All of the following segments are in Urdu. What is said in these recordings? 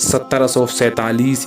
1747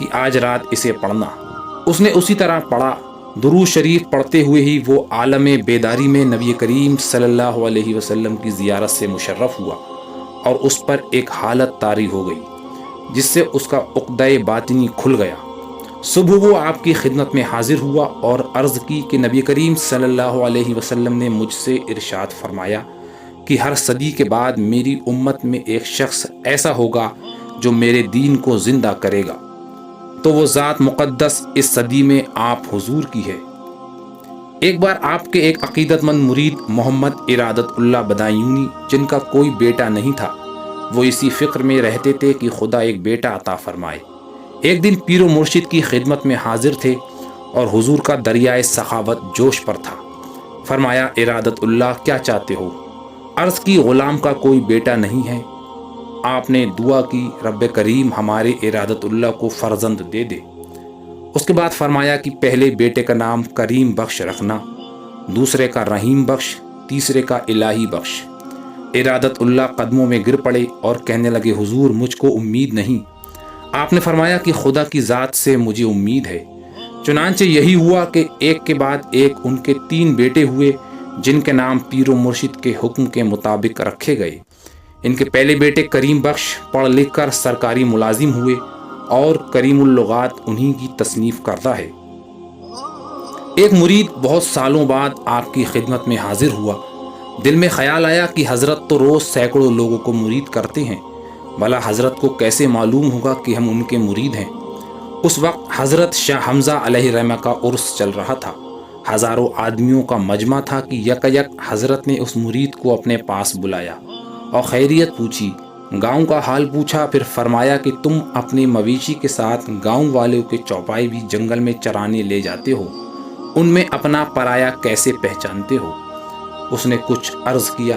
کہ آج رات اسے پڑھنا۔ اس نے اسی طرح پڑھا۔ درود شریف پڑھتے ہوئے ہی وہ عالم بیداری میں نبی کریم صلی اللہ علیہ وسلم کی زیارت سے مشرف ہوا اور اس پر ایک حالت طاری ہو گئی جس سے اس کا عقدہ باطنی کھل گیا۔ صبح وہ آپ کی خدمت میں حاضر ہوا اور عرض کی کہ نبی کریم صلی اللہ علیہ وسلم نے مجھ سے ارشاد فرمایا کہ ہر صدی کے بعد میری امت میں ایک شخص ایسا ہوگا جو میرے دین کو زندہ کرے گا، تو وہ ذات مقدس اس صدی میں آپ حضور کی ہے۔ ایک بار آپ کے ایک عقیدت مند مرید محمد ارادت اللہ بدایونی، جن کا کوئی بیٹا نہیں تھا، وہ اسی فکر میں رہتے تھے کہ خدا ایک بیٹا عطا فرمائے۔ ایک دن پیر و مرشد کی خدمت میں حاضر تھے اور حضور کا دریائے سخاوت جوش پر تھا۔ فرمایا ارادت اللہ کیا چاہتے ہو؟ عرض کی غلام کا کوئی بیٹا نہیں ہے۔ آپ نے دعا کی رب کریم ہمارے ارادت اللہ کو فرزند دے دے۔ اس کے بعد فرمایا کہ پہلے بیٹے کا نام کریم بخش رکھنا، دوسرے کا رحیم بخش، تیسرے کا الہی بخش۔ ارادت اللہ قدموں میں گر پڑے اور کہنے لگے حضور مجھ کو امید نہیں۔ آپ نے فرمایا کہ خدا کی ذات سے مجھے امید ہے۔ چنانچہ یہی ہوا کہ ایک کے بعد ایک ان کے 3 بیٹے ہوئے جن کے نام پیر و مرشد کے حکم کے مطابق رکھے گئے۔ ان کے پہلے بیٹے کریم بخش پڑھ لکھ کر سرکاری ملازم ہوئے اور کریم اللغات انہی کی تصنیف کرتا ہے۔ ایک مرید بہت سالوں بعد آپ کی خدمت میں حاضر ہوا۔ دل میں خیال آیا کہ حضرت تو روز سینکڑوں لوگوں کو مرید کرتے ہیں، بھلا حضرت کو کیسے معلوم ہوگا کہ ہم ان کے مرید ہیں؟ اس وقت حضرت شاہ حمزہ علیہ رحمہ کا عرس چل رہا تھا۔ ہزاروں آدمیوں کا مجمع تھا کہ یک حضرت نے اس مرید کو اپنے پاس بلایا اور خیریت پوچھی، گاؤں کا حال پوچھا، پھر فرمایا کہ تم اپنے مویشی کے ساتھ گاؤں والوں کے چوپائے بھی جنگل میں چرانے لے جاتے ہو، ان میں اپنا پرایا کیسے پہچانتے ہو؟ اس نے کچھ عرض کیا۔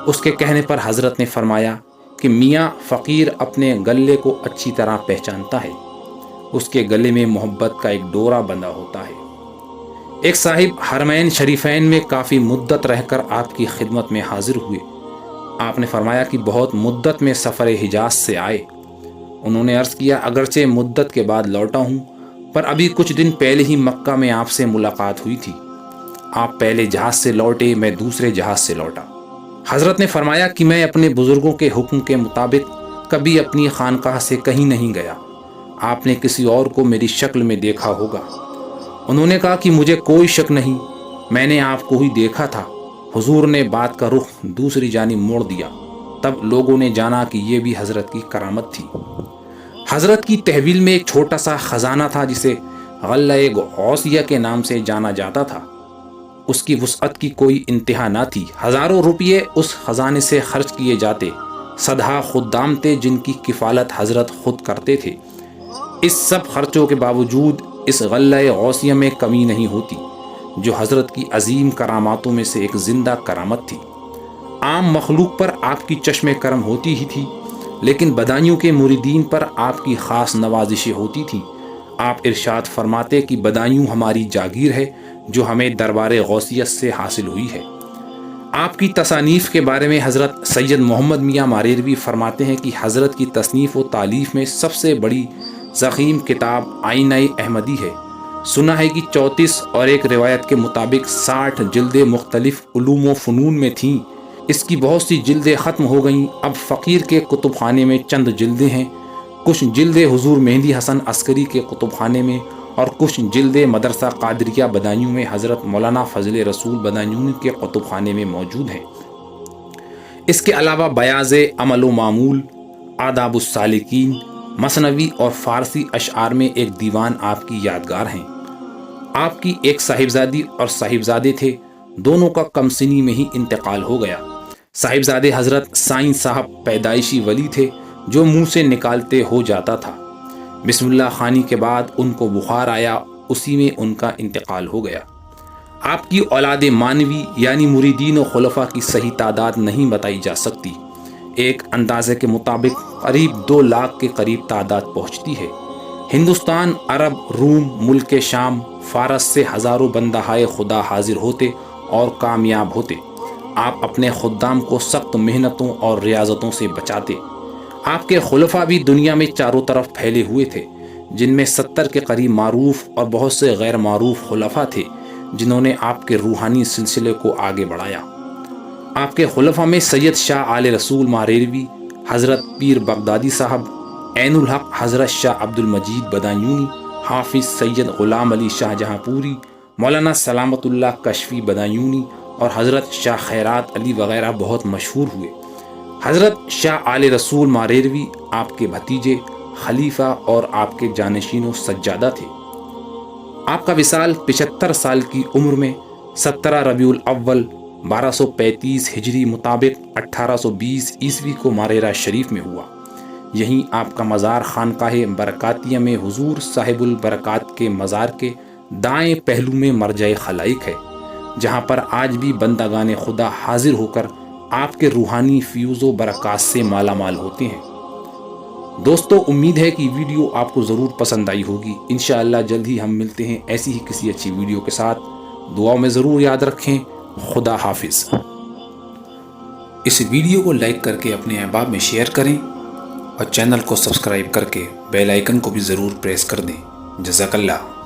اس کے کہنے پر حضرت نے فرمایا کہ میاں فقیر اپنے گلے کو اچھی طرح پہچانتا ہے، اس کے گلے میں محبت کا ایک ڈورا بندھا ہوتا ہے۔ ایک صاحب حرمین شریفین میں کافی مدت رہ کر آپ کی خدمت میں حاضر ہوئے۔ آپ نے فرمایا کہ بہت مدت میں سفر حجاز سے آئے۔ انہوں نے عرض کیا اگرچہ مدت کے بعد لوٹا ہوں، پر ابھی کچھ دن پہلے ہی مکہ میں آپ سے ملاقات ہوئی تھی۔ آپ پہلے جہاز سے لوٹے، میں دوسرے جہاز سے لوٹا۔ حضرت نے فرمایا کہ میں اپنے بزرگوں کے حکم کے مطابق کبھی اپنی خانقاہ سے کہیں نہیں گیا۔ آپ نے کسی اور کو میری شکل میں دیکھا ہوگا۔ انہوں نے کہا کہ مجھے کوئی شک نہیں، میں نے آپ کو ہی دیکھا تھا۔ حضور نے بات کا رخ دوسری جانب موڑ دیا، تب لوگوں نے جانا کہ یہ بھی حضرت کی کرامت تھی۔ حضرت کی تحویل میں ایک چھوٹا سا خزانہ تھا جسے غلۂ غوثیہ کے نام سے جانا جاتا تھا۔ اس کی وسعت کی کوئی انتہا نہ تھی۔ ہزاروں روپیے اس خزانے سے خرچ کیے جاتے۔ صدہا خدام تھے جن کی کفالت حضرت خود کرتے تھے۔ اس سب خرچوں کے باوجود اس غلۂ غوثیہ میں کمی نہیں ہوتی، جو حضرت کی عظیم کراماتوں میں سے ایک زندہ کرامت تھی۔ عام مخلوق پر آپ کی چشم کرم ہوتی ہی تھی، لیکن بدایوں کے مریدین پر آپ کی خاص نوازشیں ہوتی تھیں۔ آپ ارشاد فرماتے کہ بدایوں ہماری جاگیر ہے جو ہمیں دربار غوثیت سے حاصل ہوئی ہے۔ آپ کی تصانیف کے بارے میں حضرت سید محمد میاں ماریروی فرماتے ہیں کہ حضرت کی تصنیف و تالیف میں سب سے بڑی ضخیم کتاب آئینہ احمدی ہے۔ سنا ہے کہ 34 اور ایک روایت کے مطابق 60 جلدیں مختلف علوم و فنون میں تھیں۔ اس کی بہت سی جلدیں ختم ہو گئیں، اب فقیر کے کتب خانے میں چند جلدیں ہیں۔ کچھ جلدیں حضور مہدی حسن عسکری کے کتب خانے میں اور کچھ جلدیں مدرسہ قادریہ بدایوں میں حضرت مولانا فضل رسول بدایوں کے کتب خانے میں موجود ہیں۔ اس کے علاوہ بیاض عمل و معمول، آداب السالکین، مثنوی اور فارسی اشعار میں ایک دیوان آپ کی یادگار ہیں۔ آپ کی ایک صاحبزادی اور صاحبزادے تھے، دونوں کا کم سنی میں ہی انتقال ہو گیا۔ صاحبزادے حضرت سائیں صاحب پیدائشی ولی تھے جو منہ سے نکالتے ہو جاتا تھا۔ بسم اللہ خوانی کے بعد ان کو بخار آیا، اسی میں ان کا انتقال ہو گیا۔ آپ کی اولاد مانوی یعنی مریدین و خلفاء کی صحیح تعداد نہیں بتائی جا سکتی۔ ایک اندازے کے مطابق قریب 2 لاکھ کے قریب تعداد پہنچتی ہے۔ ہندوستان، عرب، روم، ملک شام، فارس سے ہزاروں بندہائے خدا حاضر ہوتے اور کامیاب ہوتے۔ آپ اپنے خدام کو سخت محنتوں اور ریاضتوں سے بچاتے۔ آپ کے خلفاء بھی دنیا میں چاروں طرف پھیلے ہوئے تھے۔ جن میں 70 کے قریب معروف اور بہت سے غیر معروف خلفاء تھے جنہوں نے آپ کے روحانی سلسلے کو آگے بڑھایا۔ آپ کے خلفاء میں سید شاہ آل رسول ماریروی، حضرت پیر بغدادی صاحب، عین الحق حضرت شاہ عبد المجید بدایونی، حافظ سید غلام علی شاہ جہاں پوری، مولانا سلامت اللہ کشفی بدایونی اور حضرت شاہ خیرات علی وغیرہ بہت مشہور ہوئے۔ حضرت شاہ آل رسول ماریروی آپ کے بھتیجے، خلیفہ اور آپ کے جانشین و سجادہ تھے۔ آپ کا وصال 75 سال کی عمر میں 17 ربیع الاول 1235 ہجری مطابق 1820 عیسوی کو ماریرہ شریف میں ہوا۔ یہیں آپ کا مزار خانقاہ برکاتیہ میں حضور صاحب البرکات کے مزار کے دائیں پہلو میں مرجع خلائق ہے، جہاں پر آج بھی بندگان خدا حاضر ہو کر آپ کے روحانی فیوز و برکات سے مالا مال ہوتے ہیں۔ دوستو، امید ہے کہ ویڈیو آپ کو ضرور پسند آئی ہوگی۔ انشاءاللہ جلد ہی ہم ملتے ہیں ایسی ہی کسی اچھی ویڈیو کے ساتھ۔ دعاؤں میں ضرور یاد رکھیں۔ خدا حافظ۔ اس ویڈیو کو لائک کر کے اپنے احباب میں شیئر کریں اور چینل کو سبسکرائب کر کے بیل آئیکن کو بھی ضرور پریس کر دیں۔ جزاک اللہ۔